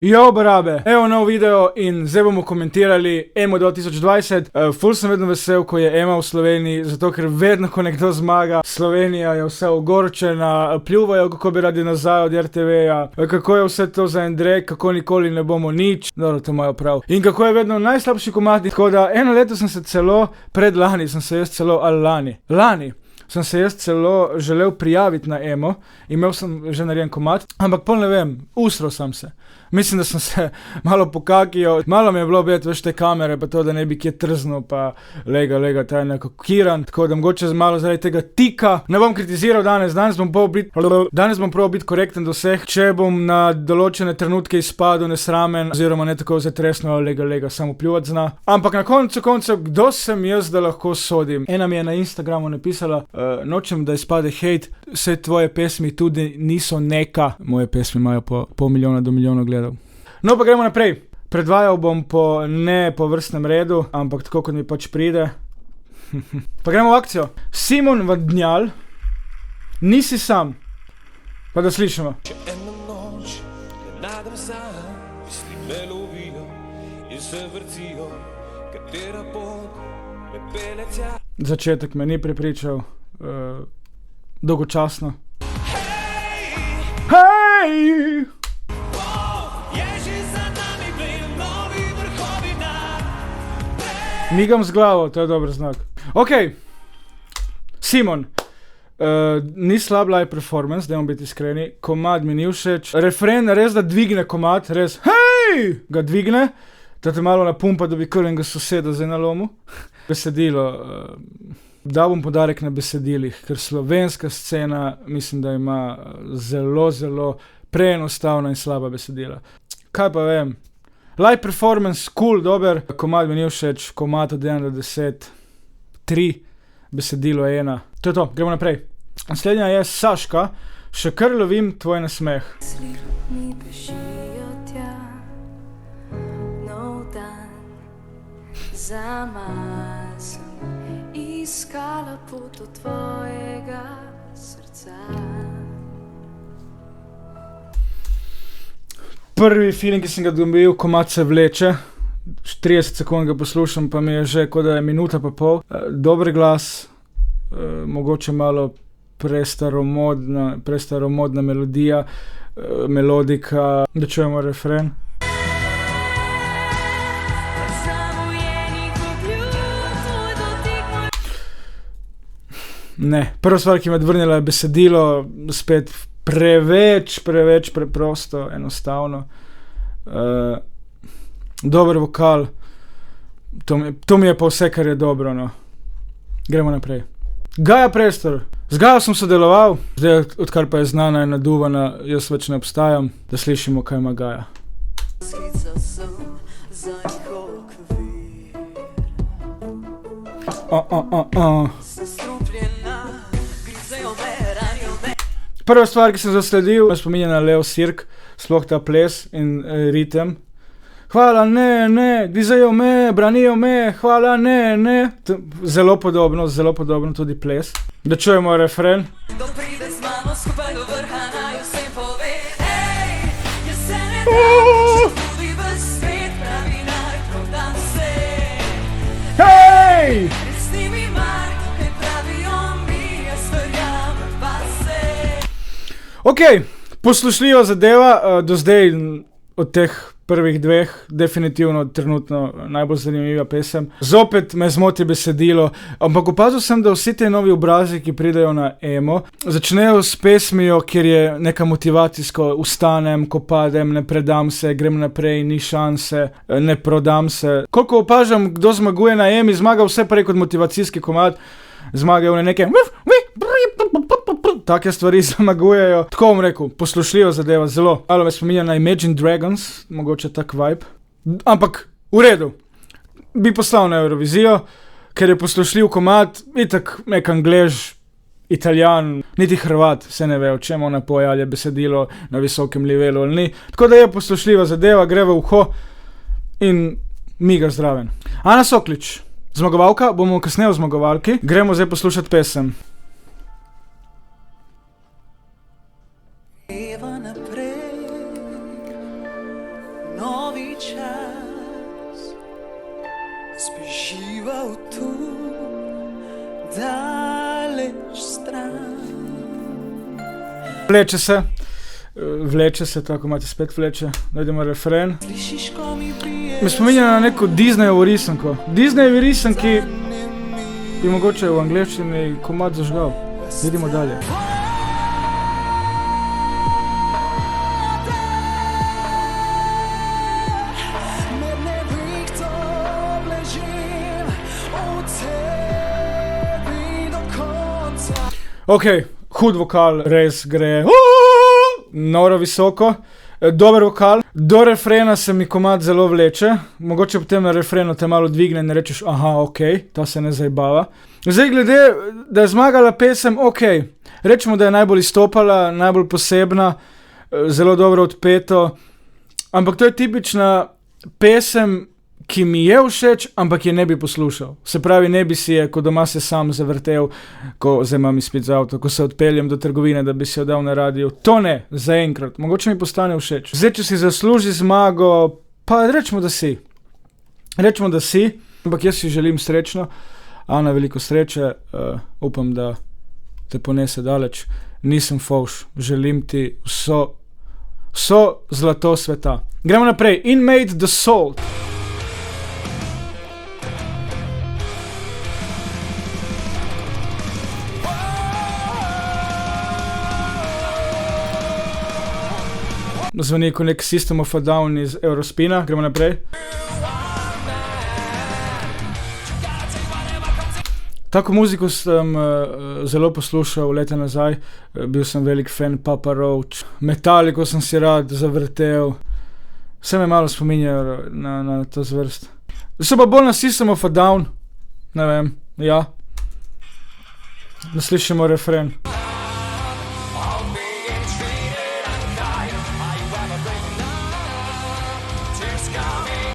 Jo, barabe, evo nov video in zdaj bomo komentirali EMO 2020. Ful sem vedno vesel, ko je EMO v Sloveniji, zato ker vedno, ko nekdo zmaga, Slovenija je vse ogorčena, pljuvajo, kako bi radi nazaj od RTV-ja, kako je vse to za en drek, kako nikoli ne bomo nič, dobro, to imajo prav. In kako je vedno najslabši komadi, tako da eno leto sem se celo, predlani sem se jaz celo, ali lani sem se jaz celo želel prijaviti na EMO, imel sem že narejen komad, ampak pol ne vem, usral sem se. Mislim, da sem se malo pokakijal, malo mi je bilo biti veš te kamere, pa to, da ne bi kje trznil, pa lega, ta je nekako kiran, tako da mogoče malo zaradi tega tika. Ne bom kritiziral danes bom probal biti korekten do vseh, če bom na določene trenutke izpadel nesramen, oziroma ne tako zatresno, lega, samo pljuvati zna. Ampak na koncu koncev, kdo sem jaz, da lahko sodim? Ena mi je na Instagramu napisala, nočem, da izpade hejt, vse tvoje pesmi tudi niso neka. Moje pesmi imajo po pol milijona do milijonov gledov. No, pa gremo naprej. Predvajal bom ne po vrstnem redu, ampak tako, kot mi pač pride. Pa gremo v akcijo. Simon Vadnjal, Nisi sam. Pa da slišimo. Eno noč ne najdem sam, misli me lovijo in se vrtijo, katera pot me pelje tja. Začetek me ni prepričal, dolgočasno. Hej! Migam z glavo, to je dober znak. Ok, Simon, ni slab live performance, dajmo biti iskreni, komad mi ni všeč, refren res da dvigne komad, res hej, ga dvigne, da te malo napumpa, da bi krvnega soseda zdaj na lomu. Besedilo, dal bom podarek na besedilih, ker slovenska scena mislim, da ima zelo preenostavna in slaba besedila. Kaj pa vem? Live performance, cool, dober, komad mi ni všeč, komad od 1 do 10, 3, besedilo 1. To je to, gremo naprej. Naslednja je Saška, še kar lovim tvoj nasmeh. Mi bežijo tja, nov dan, zaman sem iskala pot od tvojega srca. Prvi feeling, ki sem ga dobil, komad se vleče, 30 sekund ga poslušam, pa mi je že, kot da je minuta pa pol. Dober glas, mogoče malo prestaromodna melodija, melodika, da čujemo refren. Ne, prva stvar, ki me odvrnila, je besedilo, spet preveč preprosto, enostavno. Dober vokal, to mi je pa vse, kar je dobro, no. Gremo naprej. Gaja Prestor, z Gajo sem sodeloval, zdaj odkar pa je znana in naduvana, jaz več ne obstajam, da slišimo, kaj ima Gaja. Prva stvar, ki sem zasledil, me spominja na Leo Sirk, sploh ta ples in ritem. Hvala, ne, grizejo me, branijo me, hvala, ne. Zelo podobno tudi ples. Da čujemo refren. Hej! Ok, poslušljiva zadeva, do zdaj od teh prvih dveh, definitivno trenutno najbolj zanimiva pesem. Zopet me zmoti besedilo, ampak opazil sem, da vsi te novi obrazi, ki pridejo na EMO, začnejo s pesmijo, kjer je neka motivacijsko, vstanem, ko padem, ne predam se, grem naprej, ni šanse, ne prodam se. Koliko opažam, kdo zmaguje na EMI, zmaga vse prej kot motivacijski komad, zmagajo na neke take stvari zmagujejo. Tako bom rekel, poslušljiva zadeva, zelo. Ali me spominja na Imagine Dragons, mogoče tak vibe. Ampak, v redu. Bi poslal na Eurovizijo, ker je poslušljiv komad, itak nek Anglež, Italijan, niti Hrvat, se ne ve, o čem ona poje, ali je besedilo na visokem levelu ali ni. Tako da je poslušljiva zadeva, gre v uho in miga zdraven. Ana Soklič, zmagovalka, bomo kasneje v zmagovalki. Gremo zdaj poslušati pesem. novi čas zbeživa v tu daleč stran. Vleče se, tako imate spet vleče, najdemo refren. Slišiš, ko mi bije Me spominja na neko Disneyovo risanko. Disneyevi risanki bi mogoče v angleščini komad zažgal. Vidimo dalje. med nevihtom ležim v tebi do konca. Ok, hud vokal, res gre noro visoko. Dober vokal. Do refrena se mi komad zelo vleče. Mogoče potem na refrenu te malo dvigne in rečeš, aha, ok, ta se ne zajbava. Zdaj glede, da je zmagala pesem, ok. Rečemo, da je najbolj izstopala, najbolj posebna, zelo dobro odpeto. Ampak to je tipična pesem, ki mi je všeč, ampak je ne bi poslušal. Se pravi, ne bi si je, ko doma se sam zavrtel, ko zdaj imam izpit za avto, ko se odpeljem do trgovine, da bi si jo dal na radiju. To ne, zaenkrat. Mogoče mi postane všeč. Zdaj, če si zasluži zmago, pa rečemo, da si. Rečemo, da si, ampak jaz si želim srečno. Ana, veliko sreče, upam, da te ponese daleč. Nisem fovš, želim ti vso zlato sveta. Gremo naprej. Inmate the Salt. Zvoni kot nek System of a Down iz Eurospina. Gremo naprej. Tako muziko sem zelo poslušal leta nazaj. Bil sem velik fan Papa Roach. Metallico sem si rad zavrtel. Vse me malo spominjajo na to zvrst. So pa bolj na System of a Down. Ne vem, ja. Naslišimo refren.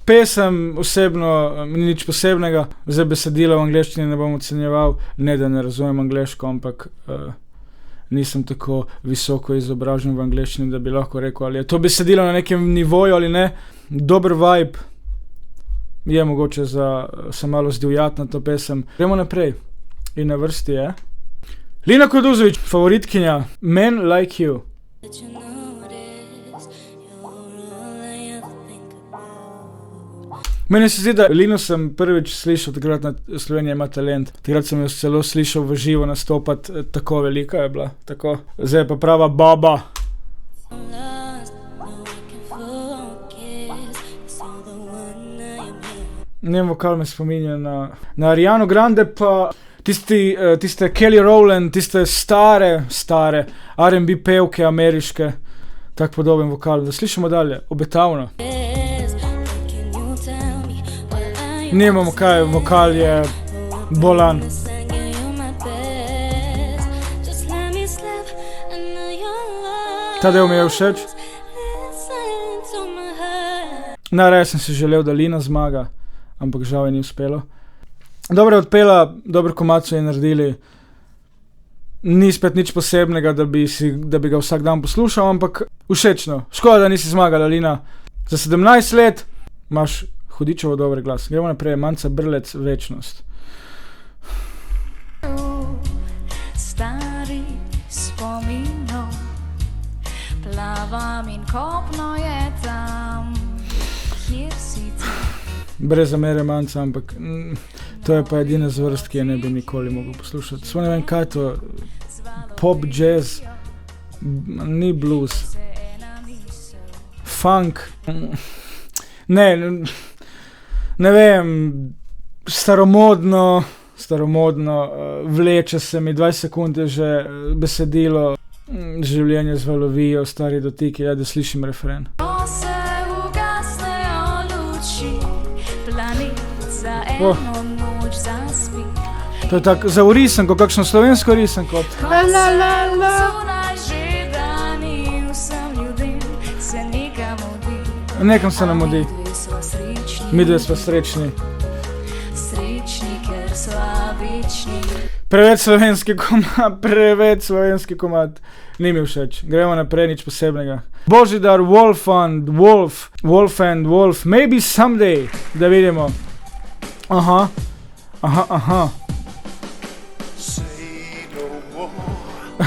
Pesem osebno ni nič posebnega, zdaj besedila v angleščini ne bom ocenjeval, ne da ne razumem angleško, ampak nisem tako visoko izobražen v angleščini, da bi lahko rekel, ali je to besedilo na nekem nivoju ali ne. Dober vibe je mogoče za se malo zdivjati na to pesem. Gremo naprej. In na vrsti je Lina Kuduzović, favoritkinja Men Like You. Meni se zdi, da Lino sem prvič slišal takrat na Slovenija ima talent. Takrat sem jo celo slišal v živo nastopati, tako velika je bila, tako. Zdaj je pa prava baba. Njen vokal me spominja na Ariano Grande, pa tiste Kelly Rowland, tiste stare R&B pevke ameriške, tak podoben vokal. Da slišimo dalje, obetavno. Nimamo kaj, vokal je bolan. Ta del mi je všeč. Najraje sem si želel, da Lina zmaga, ampak žal je ni uspelo. Dobro je odpela, dober komad so je naredili. Ni spet nič posebnega, da bi ga vsak dan poslušal, ampak všečno. Škoda, da nisi zmagala, Lina. Za 17 let imaš hudičevo dober glas. Gremo naprej, Manca Brlec, Večnost. Stari spominov, plavam in kopno je tam, kjer si ti. Brez zamere, Manca, ampak to je pa edina zvrst, ki je ne bi nikoli mogel poslušati. Svoj ne vem, kaj je to, pop, jazz, ni blues, funk, ne vem, staromodno, vleče se mi, 20 sekund je že besedilo, življenje zvalovijo, stari dotiki, ja, da slišim refren. Ko se ugasnejo luči, planet za eno noč zaspi. To je tako za risanko, kakšno slovensko risanko. La la la la. Zunaj že dani vsem ljudem se nekam mudi. Nekam se nam mudi. Midve sva srečni. Srečni, ker sva večni. Preveč slovenski komad. Ni mi všeč. Gremo naprej, nič posebnega. Božidar, Wolf and Wolf, maybe someday, da vidimo. Aha.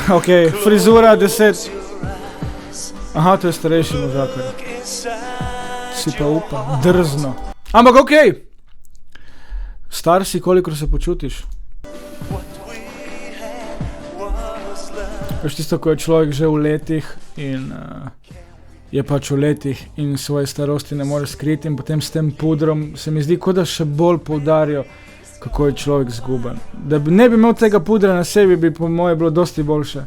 Ok, frizura 10. Aha, to je starejši možakar. Si pa upa, drzno. Ampak ok, star si, kolikor se počutiš. Veš tisto, ko je človek že v letih in je pač v letih in svoje starosti ne more skriti in potem s tem pudrom se mi zdi, kot da še bolj poudarijo, kako je človek zguben. Da ne bi imel tega pudra na sebi, bi po moje bilo dosti boljše.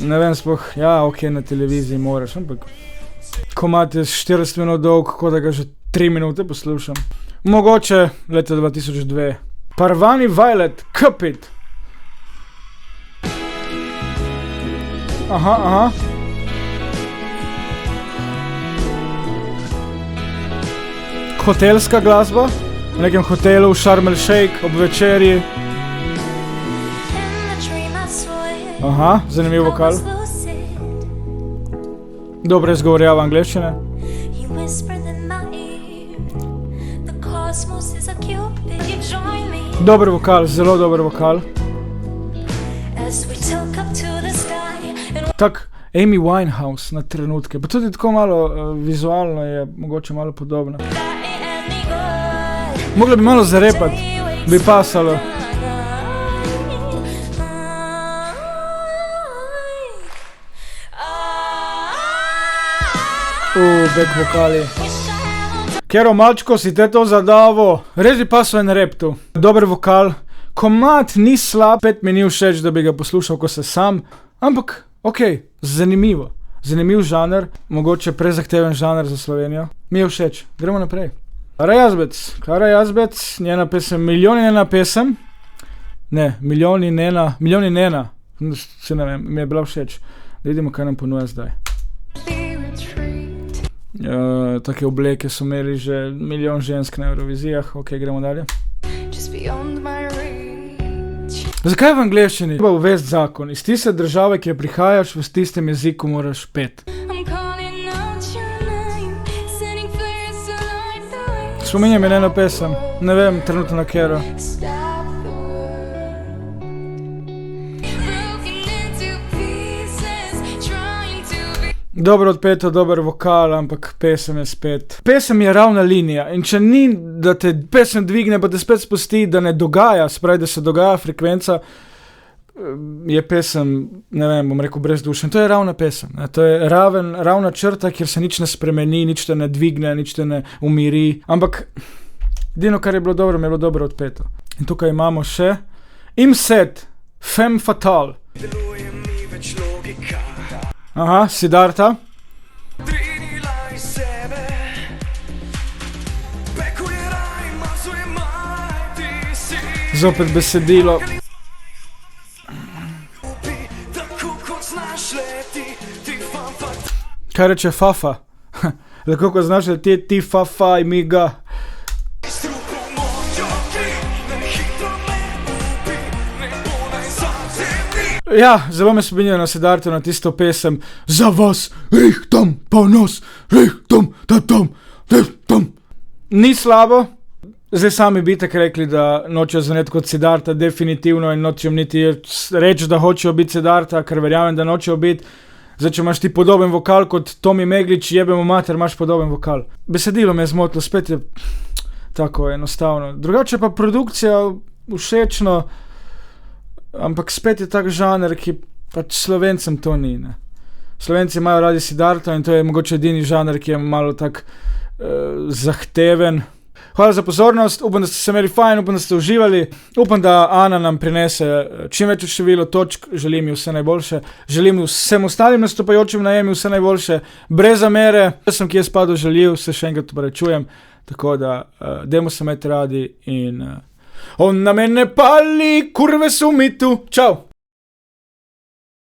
Ne vem sploh, ja, ok, na televiziji moraš, ampak komad je 40 minut dolg, kot da ga že 3 minute poslušam. Mogoče leta 2002. Parvani Violet, Cupid. Aha. Hotelska glasba, v nekem hotelu v Sharm el Sheikh ob večerji. Aha, zanimiv vokal. Dobro izgovorjava angleščine. Dober vokal, zelo dober vokal. Tak Amy Winehouse na trenutke, pa tudi tako malo vizualno je mogoče malo podobno. Mogla bi malo zarepati, bi pasalo. Back vokali. Kero mačko, si te to zadavo. Res bi pasal en rap tu. Dober vokal. Komad ni slab, 5 mi ni všeč, da bi ga poslušal, ko se sam. Ampak, ok, zanimivo. Zanimiv žanr, mogoče prezahteven žanr za Slovenijo. Mi je všeč. Gremo naprej. Klara Jazbec, njena pesem Milijon in ena pesem. Ne, Milijon in ena. Se ne vem, mi je bila všeč. Da vidimo, kaj nam ponuja zdaj. Take obleke so imeli že milijon žensk na Eurovizijah. Ok, gremo dalje. Zakaj v angleščini? Treba uvesti zakon. Iz tiste države, kjer prihajaš, v tistem jeziku moraš pet. Spominja mi eno pesem. Ne vem, trenutno na kero. Dobro odpeto, dober vokal, ampak pesem je spet. Pesem je ravna linija in če ni, da te pesem dvigne, pa te spet spusti, da ne dogaja, spravi, da se dogaja frekvenca, je pesem, ne vem, bom rekel, brezdušen. To je ravna pesem, ne? To je ravna črta, kjer se nič ne spremeni, nič te ne dvigne, nič te ne umiri, ampak edino, kar je bilo dobro odpeto. In tukaj imamo še Imset, Femme Fatale. Aha, Siddharta. Zopet besedilo. Kaj reče Fafa? Lahko ko znaš leteti, ti Fafaj mi ga. Ja, zelo me spominja na Siddharto, na tisto pesem Za vas, rihtam, ponos, rihtam, tatam, rihtam. Ni slabo. Zdaj sami bi tako rekli, da nočejo zveneti kot Siddharta, definitivno, in nočejo niti reči, da hočejo biti Siddharta, ker verjamem, da nočejo biti. Zdaj, če imaš ti podoben vokal kot Tomi Meglič, jebemo mater, imaš podoben vokal. Besedilo me je zmotilo, spet je tako enostavno. Drugače pa produkcija všečno, ampak spet je tak žanr, ki pač Slovencem to ni, ne. Slovenci imajo radi Siddharto in to je mogoče edini žanr, ki je malo tak zahteven. Hvala za pozornost, upam, da ste se imeli fajn, upam, da ste uživali, upam, da Ana nam prinese čim večje število točk, želim ji vse najboljše, želim vsem ostalim nastopajočim na EMI vse najboljše, brez zamere, sem, ki je spadal žaljiv, se še enkrat opravičujem, tako da dajmo se imeti radi in on na mene pali, kurve su mi tu, čau!